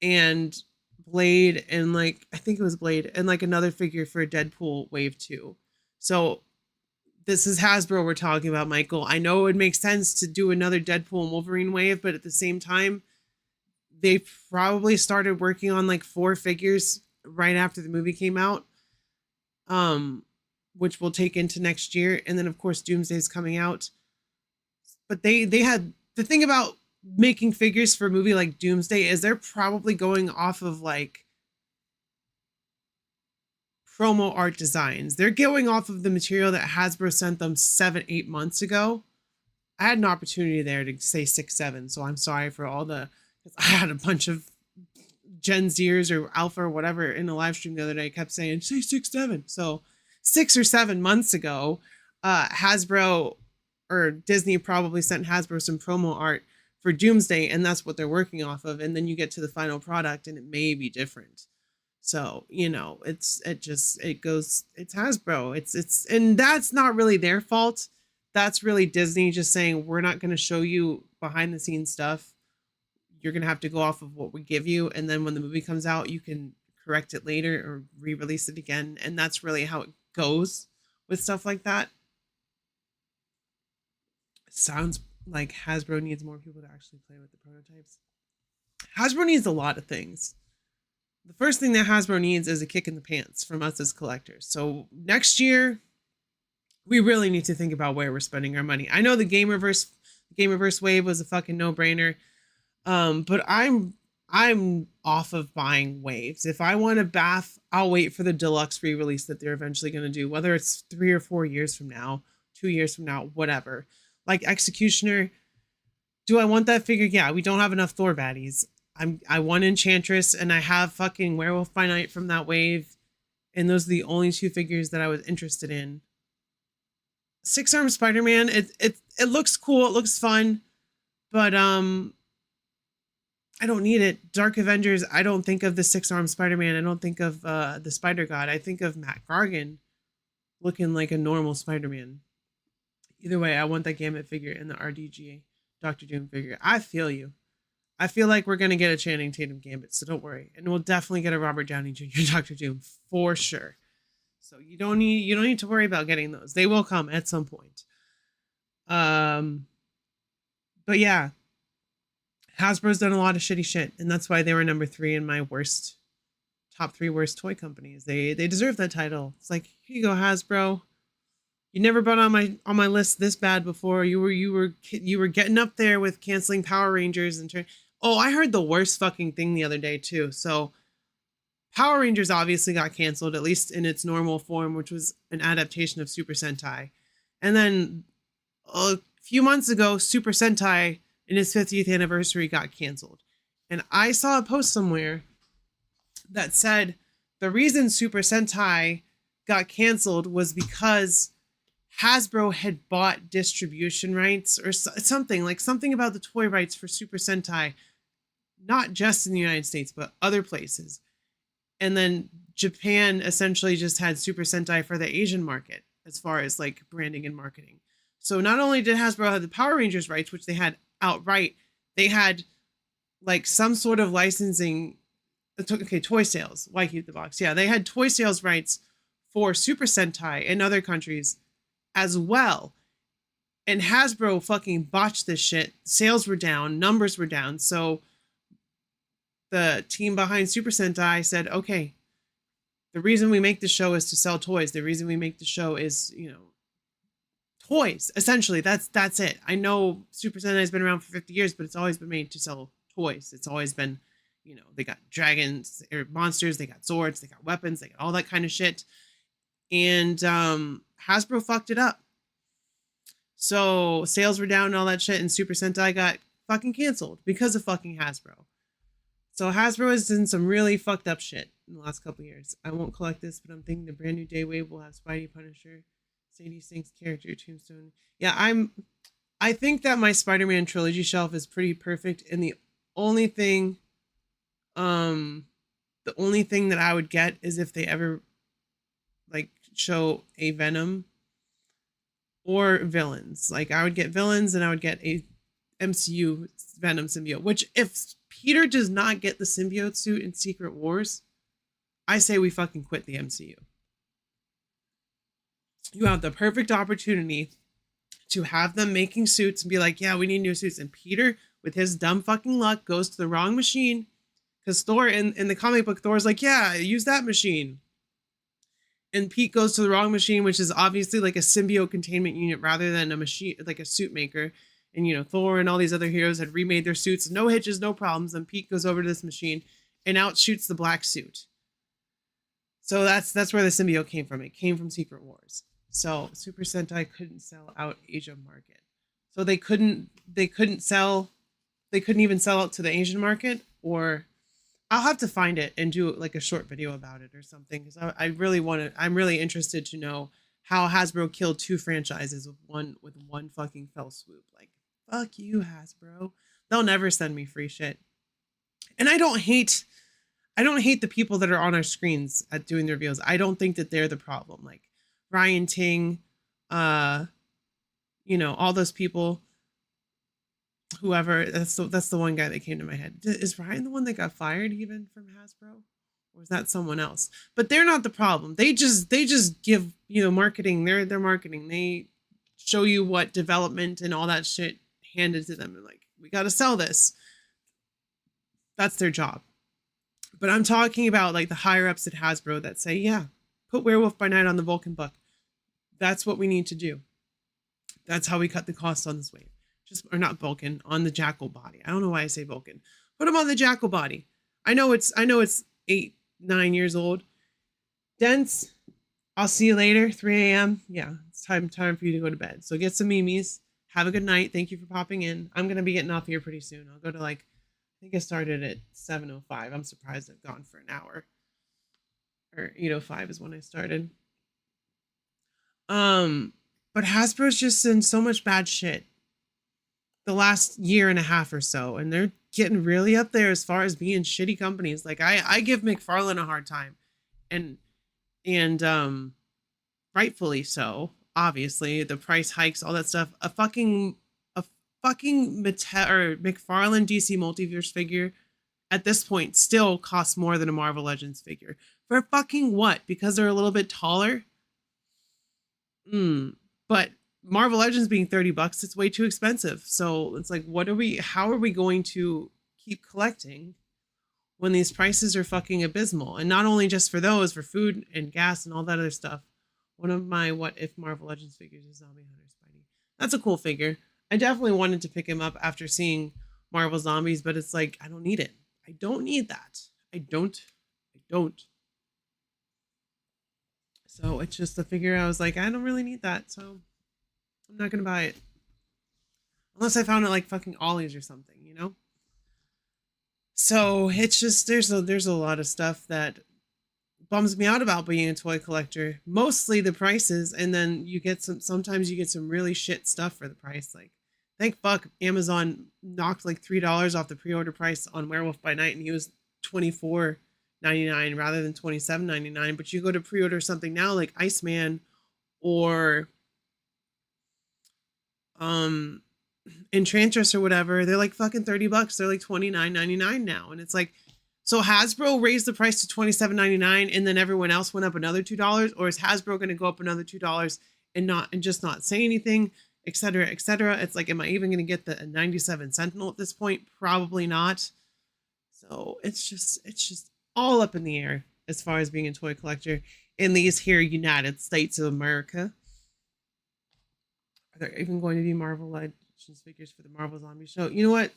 and Blade, and I think it was Blade, and another figure for Deadpool wave 2. So this is Hasbro we're talking about, Michael. I know it would make sense to do another Deadpool and Wolverine wave, but at the same time, they probably started working on 4 figures right after the movie came out, which will take into next year. And then of course Doomsday's coming out. But they had, the thing about making figures for a movie like Doomsday is they're probably going off of promo art designs. They're going off of the material that Hasbro sent them 7-8 months ago. I had an opportunity there to say 6-7, so I'm sorry for all the, I had a bunch of Gen Zers or Alpha or whatever in the live stream the other day kept saying, say 6-7. So 6 or 7 months ago, Hasbro or Disney probably sent Hasbro some promo art for Doomsday, and that's what they're working off of. And then you get to the final product and it may be different. So, it's Hasbro. It's and that's not really their fault. That's really Disney just saying, we're not going to show you behind the scenes stuff. You're going to have to go off of what we give you. And then when the movie comes out, you can correct it later or re-release it again. And that's really how it goes with stuff like that. Sounds like Hasbro needs more people to actually play with the prototypes. Hasbro needs a lot of things. The first thing that Hasbro needs is a kick in the pants from us as collectors. So next year, we really need to think about where we're spending our money. I know the Gamerverse wave was a fucking no-brainer. But I'm off of buying waves. If I want a bath, I'll wait for the deluxe re-release that they're eventually going to do, whether it's 3 or 4 years from now, 2 years from now, whatever. Like Executioner, do I want that figure? Yeah, we don't have enough Thor baddies. I want Enchantress, and I have fucking Werewolf by Night from that wave, and those are the only 2 figures that I was interested in. 6-armed Spider-Man, it looks cool, it looks fun, but I don't need it. Dark Avengers, I don't think of the 6-armed Spider-Man. I don't think of the Spider-God. I think of Matt Gargan looking like a normal Spider-Man. Either way, I want that Gambit figure and the RDGA Doctor Doom figure. I feel you. I feel like we're going to get a Channing Tatum Gambit, so don't worry. And we'll definitely get a Robert Downey Jr. Doctor Doom for sure. So you don't need to worry about getting those. They will come at some point. But yeah, Hasbro's done a lot of shitty shit, and that's why they were number 3 in my top 3 worst toy companies. They deserve that title. It's like, here you go, Hasbro. You never been on my list this bad before. You were getting up there with canceling Power Rangers and oh, I heard the worst fucking thing the other day too. So Power Rangers obviously got canceled, at least in its normal form, which was an adaptation of Super Sentai. And then a few months ago, Super Sentai in its 50th anniversary got canceled. And I saw a post somewhere that said the reason Super Sentai got canceled was because Hasbro had bought distribution rights or something about the toy rights for Super Sentai, not just in the United States, but other places. And then Japan essentially just had Super Sentai for the Asian market as far as like branding and marketing. So not only did Hasbro have the Power Rangers rights, which they had outright, they had like some sort of licensing. Okay, toy sales. Why keep the box? Yeah, they had toy sales rights for Super Sentai in other countries as well. And Hasbro fucking botched this shit. Sales were down, numbers were down. So the team behind Super Sentai said, okay, the reason we make the show is to sell toys. The reason we make the show is, toys. Essentially, that's it. I know Super Sentai has been around for 50 years, but it's always been made to sell toys. It's always been, they got dragons or monsters, they got swords, they got weapons, they got all that kind of shit. And Hasbro fucked it up. So sales were down and all that shit, and Super Sentai got fucking canceled because of fucking Hasbro. So Hasbro has done some really fucked up shit in the last couple of years. I won't collect this, but I'm thinking the brand new Daywave will have Spidey, Punisher, Sadie Sink's character, Tombstone. Yeah, I think that my Spider-Man trilogy shelf is pretty perfect, and the only thing that I would get is if they ever like show a Venom or villains. Like I would get villains and I would get a MCU Venom symbiote, which if Peter does not get the symbiote suit in Secret Wars, I say we fucking quit the MCU. You have the perfect opportunity to have them making suits and be like, yeah, we need new suits. And Peter, with his dumb fucking luck, goes to the wrong machine. Because Thor, in the comic book, Thor's like, yeah, use that machine. And Pete goes to the wrong machine, which is obviously like a symbiote containment unit rather than a machine, like a suit maker. And, Thor and all these other heroes had remade their suits. No hitches, no problems. And Pete goes over to this machine and outshoots the black suit. So that's where the symbiote came from. It came from Secret Wars. So Super Sentai couldn't sell out Asia market. So they couldn't even sell out to the Asian market, or I'll have to find it and do like a short video about it or something. Because I'm really interested to know how Hasbro killed 2 franchises with one fucking fell swoop. Like, fuck you, Hasbro. They'll never send me free shit. And I don't hate the people that are on our screens at doing the reviews. I don't think that they're the problem. Like Ryan Ting, all those people, whoever. That's the one guy that came to my head. Is Ryan the one that got fired even from Hasbro, or is that someone else? But they're not the problem. They just give marketing. They're marketing. They show you what development and all that shit handed to them and like, we got to sell this. That's their job. But I'm talking about like the higher ups at Hasbro that say, yeah, put Werewolf by Night on the Vulcan book. That's what we need to do. That's how we cut the cost on this wave. Just, or not Vulcan, on the Jackal body. I don't know why I say Vulcan. Put him on the Jackal body. I know it's 8-9 years old. Dents, I'll see you later. 3 a.m. Yeah, it's time for you to go to bed. So get some memes. Have a good night. Thank you for popping in. I'm gonna be getting off here pretty soon. I'll go to like, I think I started at 7:05. I'm surprised I've gone for an hour. Or 8:05 is when I started. But Hasbro's just in so much bad shit the last year and a half or so, and they're getting really up there as far as being shitty companies. Like I give McFarlane a hard time, and rightfully so. Obviously, the price hikes, all that stuff. A fucking McFarlane DC Multiverse figure at this point still costs more than a Marvel Legends figure. For fucking what? Because they're a little bit taller? But Marvel Legends being $30, it's way too expensive. So it's like, how are we going to keep collecting when these prices are fucking abysmal? And not only just for those, for food and gas and all that other stuff. One of my What If Marvel Legends figures is Zombie Hunter Spidey. That's a cool figure. I definitely wanted to pick him up after seeing Marvel Zombies, but it's like, I don't need it. I don't need that. I don't. So it's just a figure I was like, I don't really need that, so I'm not gonna buy it. Unless I found it like fucking Ollie's or something, you know? So it's just, there's a lot of stuff that bums me out about being a toy collector. Mostly the prices, and then sometimes you get some really shit stuff for the price. Like, thank fuck Amazon knocked like $3 off the pre-order price on Werewolf by Night, and he was $24.99 rather than $27.99. But you go to pre-order something now like Iceman or Enchantress or whatever, they're like fucking $30. They're like $29.99 now. And it's like, so Hasbro raised the price to $27.99 and then everyone else went up another $2, or is Hasbro going to go up another $2 and just not say anything, etc., etc.? It's like, am I even going to get the 97 Sentinel at this point? Probably not. So it's just all up in the air as far as being a toy collector in these here United States of America. Are there even going to be Marvel Legends figures for the Marvel Zombie show? You know what?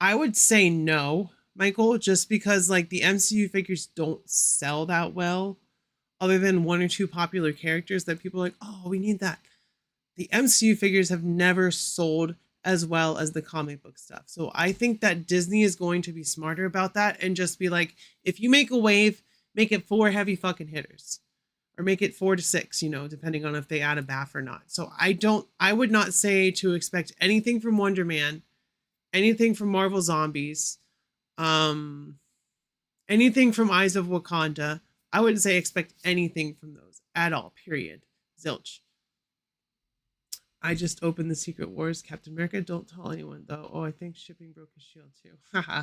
I would say no, Michael, just because like the MCU figures don't sell that well, other than one or two popular characters that people are like, oh, we need that. The MCU figures have never sold as well as the comic book stuff. So I think that Disney is going to be smarter about that and just be like, if you make a wave, make it 4 heavy fucking hitters. Or make it 4 to 6, you know, depending on if they add a BAF or not. So I would not say to expect anything from Wonder Man, anything from Marvel Zombies, anything from Eyes of Wakanda. I wouldn't say expect anything from those at all, period. Zilch. I just opened the Secret Wars Captain America. Don't tell anyone though. Oh, I think shipping broke his shield too. Haha.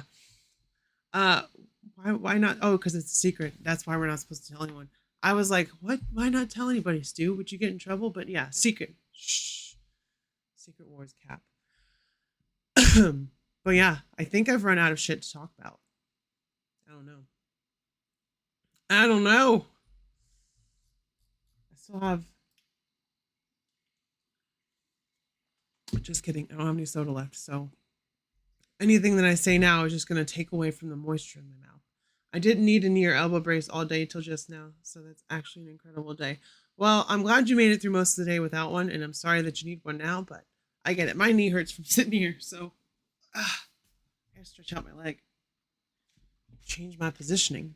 Why not? Oh, because it's a secret. That's why we're not supposed to tell anyone. I was like, what? Why not tell anybody, Stu? Would you get in trouble? But yeah, secret. Shh. Secret Wars Cap. But yeah, I think I've run out of shit to talk about. I don't know. I still have... Just kidding. I don't have any soda left, so... anything that I say now is just going to take away from the moisture in my mouth. I didn't need a knee or elbow brace all day till just now, so that's actually an incredible day. Well, I'm glad you made it through most of the day without one, and I'm sorry that you need one now, but I get it. My knee hurts from sitting here, so I gotta stretch out my leg. Change my positioning.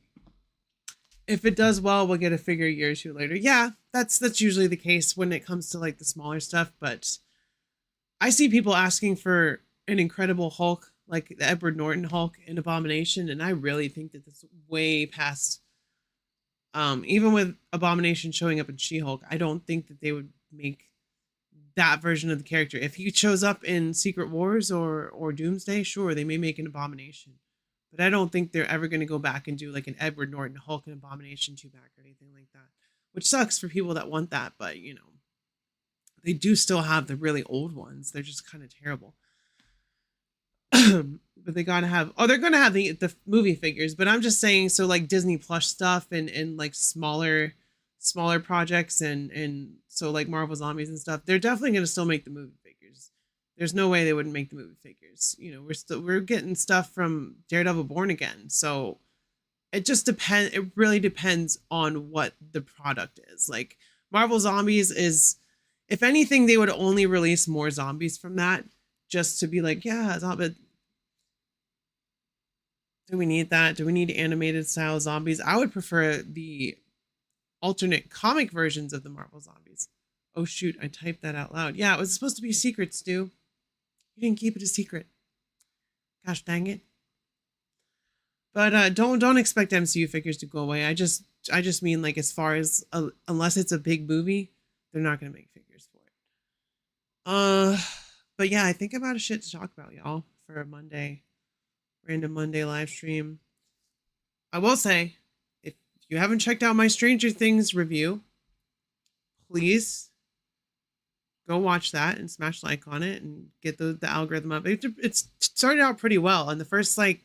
If it does well, we'll get a figure a year or two later. Yeah, that's usually the case when it comes to like the smaller stuff, but I see people asking for an Incredible Hulk, like the Edward Norton Hulk and Abomination, and I really think that that's way past, even with Abomination showing up in She-Hulk, I don't think that they would make that version of the character. If he shows up in Secret Wars or Doomsday, sure, they may make an Abomination, but I don't think they're ever going to go back and do like an Edward Norton Hulk and Abomination 2-pack or anything like that, which sucks for people that want that, but you know, they do still have the really old ones. They're just kind of terrible. but they gotta have. Oh, they're gonna have the movie figures. But I'm just saying, so like Disney Plus stuff and like smaller projects and so like Marvel Zombies and stuff. They're definitely gonna still make the movie figures. There's no way they wouldn't make the movie figures. You know, we're getting stuff from Daredevil Born Again. So it just depends. It really depends on what the product is. Like Marvel Zombies is, if anything, they would only release more zombies from that just to be like, yeah, zombie. Do we need that? Do we need animated style zombies? I would prefer the alternate comic versions of the Marvel Zombies. Oh shoot, I typed that out loud. Yeah, it was supposed to be a secret, Stu. You didn't keep it a secret. Gosh dang it. But don't expect MCU figures to go away. I just mean like as far as unless it's a big movie, they're not gonna make figures for it. But yeah, I think about a shit to talk about, y'all, for a Monday, random Monday live stream. I will say, if you haven't checked out my Stranger Things review, please go watch that and smash like on it and get the algorithm up. It started out pretty well. In the first like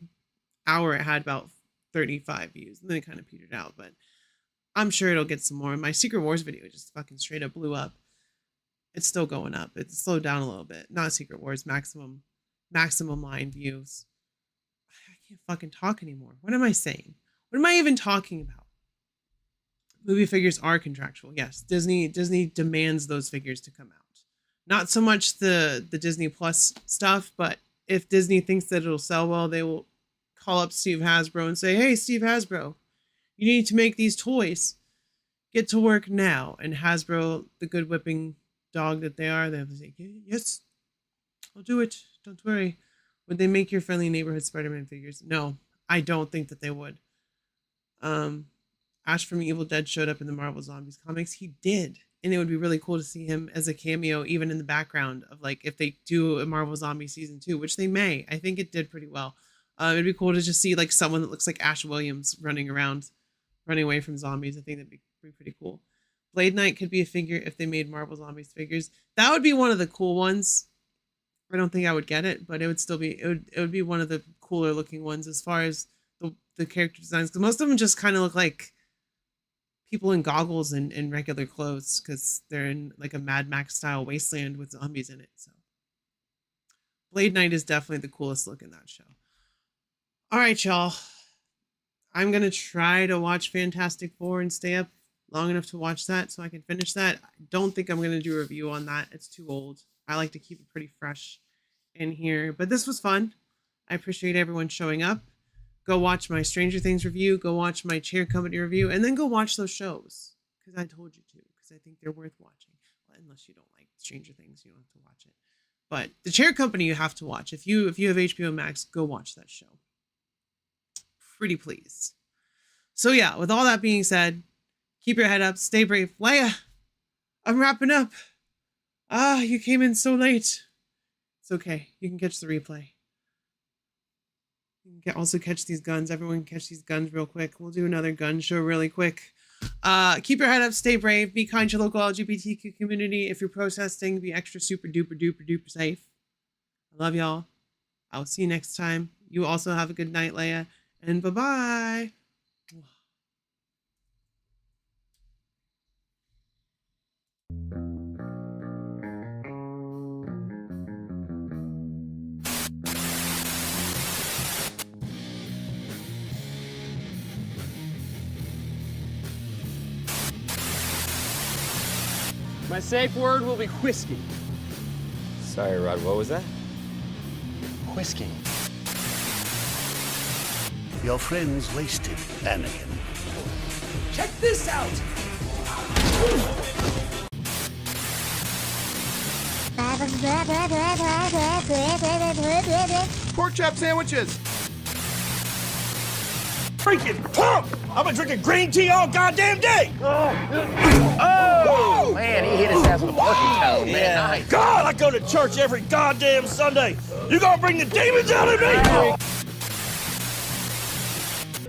hour, it had about 35 views, and then it kind of petered out. But I'm sure it'll get some more. My Secret Wars video just fucking straight up blew up. It's still going up. It's slowed down a little bit. Not Secret Wars, maximum line views. I can't fucking talk anymore. What am I saying? What am I even talking about? Movie figures are contractual. Yes, Disney demands those figures to come out. Not so much the Disney Plus stuff, but if Disney thinks that it'll sell well, they will call up Steve Hasbro and say, hey, Steve Hasbro, you need to make these toys. Get to work now. And Hasbro, the good whipping dog that they are, they'll say, yes, I'll do it. Don't worry. Would they make your friendly neighborhood Spider-Man figures? No, I don't think that they would. Ash from Evil Dead showed up in the Marvel Zombies comics. He did. And it would be really cool to see him as a cameo, even in the background of like, if they do a Marvel Zombie season 2, which they may. I think it did pretty well. It'd be cool to just see like someone that looks like Ash Williams running away from zombies. I think that'd be pretty cool. Blade Knight could be a figure if they made Marvel Zombies figures. That would be one of the cool ones. I don't think I would get it, but it would still be, it would be one of the cooler looking ones as far as the character designs. Because most of them just kind of look like people in goggles and regular clothes because they're in like a Mad Max style wasteland with zombies in it. So Blade Knight is definitely the coolest look in that show. All right, y'all. I'm going to try to watch Fantastic Four and stay up long enough to watch that so I can finish that. I don't think I'm going to do a review on that. It's too old. I like to keep it pretty fresh in here. But this was fun. I appreciate everyone showing up. Go watch my Stranger Things review. Go watch my Chair Company review. And then go watch those shows. Because I told you to. Because I think they're worth watching. Well, unless you don't like Stranger Things, you don't have to watch it. But the Chair Company you have to watch. If you have HBO Max, go watch that show. Pretty please. So yeah, with all that being said, keep your head up, stay brave. Leia, I'm wrapping up. You came in so late. It's okay. You can catch the replay. You can also catch these guns. Everyone can catch these guns real quick. We'll do another gun show really quick. Keep your head up, stay brave, be kind to your local LGBTQ community. If you're protesting, be extra super duper duper duper safe. I love y'all. I'll see you next time. You also have a good night, Leia. And bye-bye. My safe word will be whiskey. Sorry, Rod, what was that? Whiskey. Your friend's wasted, Anakin. Check this out! Pork chop sandwiches! Freaking pump! I've been drinking green tea all goddamn day! Oh, man, he hit his ass with a parking towel, man. Nice. God, I go to church every goddamn Sunday. You gonna bring the demons out of me?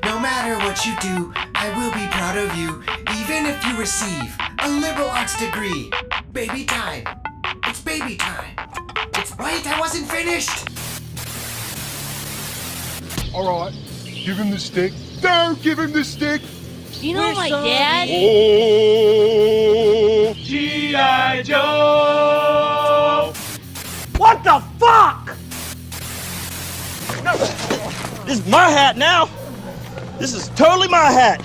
No matter what you do, I will be proud of you, even if you receive a liberal arts degree. Baby time. It's baby time. Wait, I wasn't finished. All right, give him the stick. Don't give him the stick. You know my dad? Oh, G.I. Joe! What the fuck? No, this is my hat now. This is totally my hat.